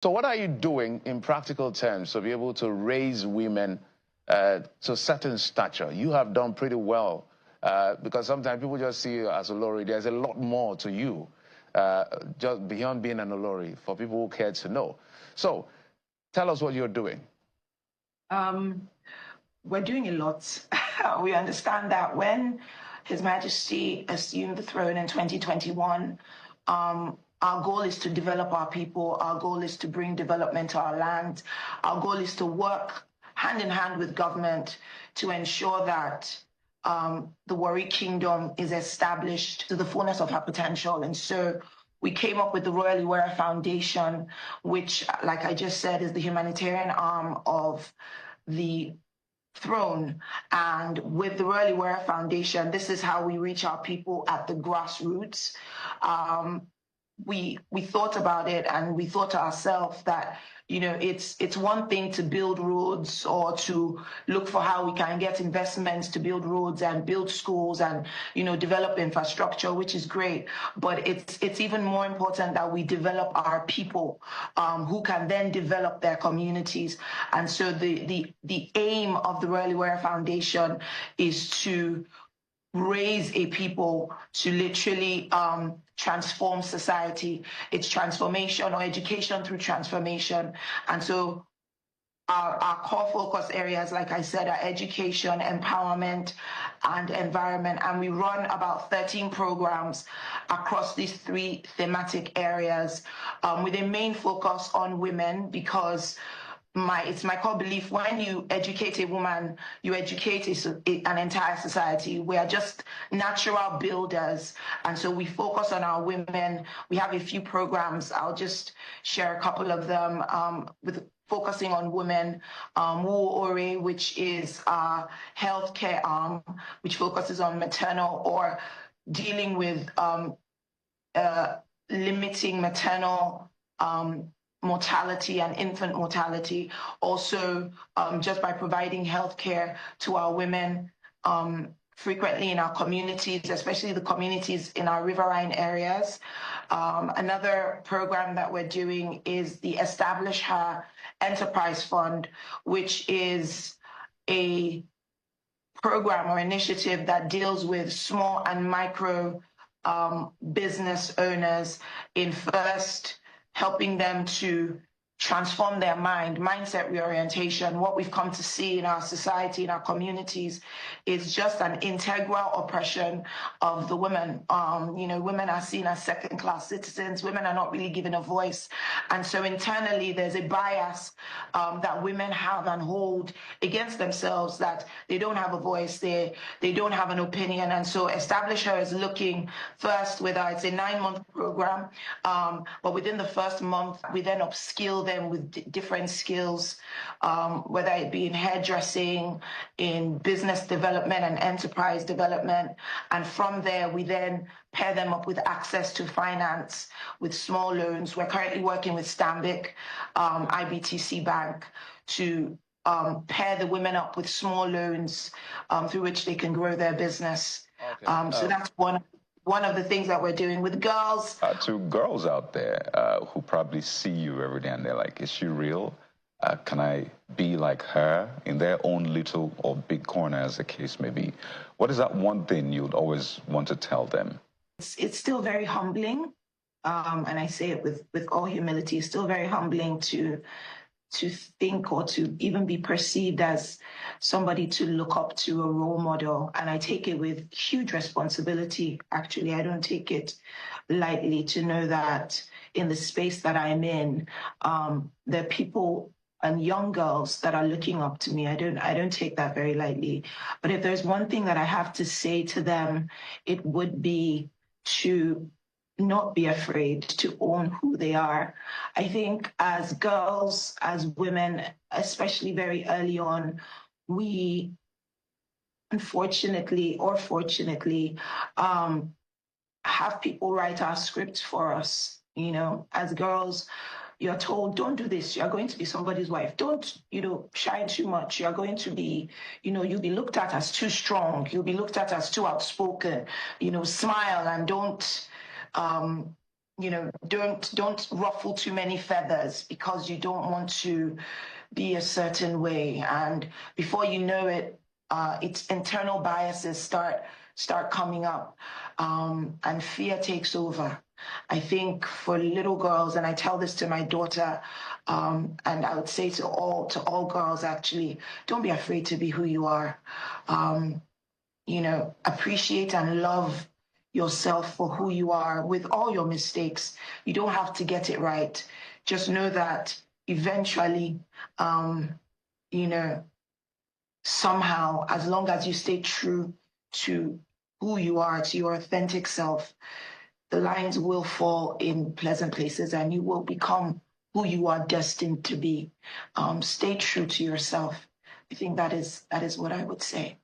So what are you doing in practical terms to be able to raise women to a certain stature? You have done pretty well because sometimes people just see you as Olori. There's a lot more to you just beyond being an Olori for people who care to know. So tell us what you're doing. We're doing a lot. We understand that when His Majesty assumed the throne in 2021, our goal is to develop our people. Our goal is to bring development to our land. Our goal is to work hand in hand with government to ensure that the Warri Kingdom is established to the fullness of her potential. And so we came up with the Royal Iwere Foundation, which, like I just said, is the humanitarian arm of the throne. And with the Royal Iwere Foundation, this is how we reach our people at the grassroots. We thought about it and we thought to ourselves that, you know, it's one thing to build roads or to look for how we can get investments to build roads and build schools and, you know, develop infrastructure, which is great. But it's even more important that we develop our people who can then develop their communities. And so the aim of the Royal Iwere Foundation is to raise a people to literally transform society. It's transformation or education through transformation. And so our core focus areas, like I said, are education, empowerment, and environment. And we run about 13 programs across these three thematic areas with a main focus on women, because it's my core belief, when you educate a woman, you educate an entire society. We are just natural builders. And so we focus on our women. We have a few programs. I'll just share a couple of them with focusing on women. Ore, which is our healthcare arm, which focuses on maternal or dealing with limiting maternal mortality and infant mortality, also just by providing healthcare to our women frequently in our communities, especially the communities in our riverine areas. Another program that we're doing is the Establish Her Enterprise Fund, which is a program or initiative that deals with small and micro business owners in first helping them to transform their mindset reorientation. What we've come to see in our society, in our communities, is just an integral oppression of the women. You know, women are seen as second-class citizens. Women are not really given a voice. And so internally, there's a bias that women have and hold against themselves, that they don't have a voice, they don't have an opinion. And so Establish Her is looking first, whether it's a 9-month program, but within the first month, we then upskill them with different skills, whether it be in hairdressing, in business development and enterprise development. And from there, we then pair them up with access to finance with small loans. We're currently working with Stanbic, IBTC Bank, to pair the women up with small loans through which they can grow their business. Okay. So that's one of the things that we're doing with girls. To girls out there who probably see you every day and they're like, is she real? Can I be like her in their own little or big corner, as the case may be? What is that one thing you'd always want to tell them? It's still very humbling, and I say it with all humility, it's still very humbling to think or to even be perceived as somebody to look up to, a role model. And I take it with huge responsibility. Actually, I don't take it lightly to know that in the space that I'm in, there are people and young girls that are looking up to me. I don't take that very lightly. But if there's one thing that I have to say to them, it would be to not be afraid to own who they are. I think as girls, as women, especially very early on, we unfortunately or fortunately have people write our scripts for us. You know, as girls, you're told, don't do this, you're going to be somebody's wife. Don't, shine too much. You're going to be, you'll be looked at as too strong. You'll be looked at as too outspoken. Smile and don't don't ruffle too many feathers because you don't want to be a certain way. And before you know it, its internal biases start coming up, and fear takes over. I think for little girls, and I tell this to my daughter, and I would say to all girls actually, don't be afraid to be who you are. Appreciate and love yourself for who you are with all your mistakes. You don't have to get it right. Just know that eventually, somehow, as long as you stay true to who you are, to your authentic self, the lines will fall in pleasant places and you will become who you are destined to be. Stay true to yourself. I think that is what I would say.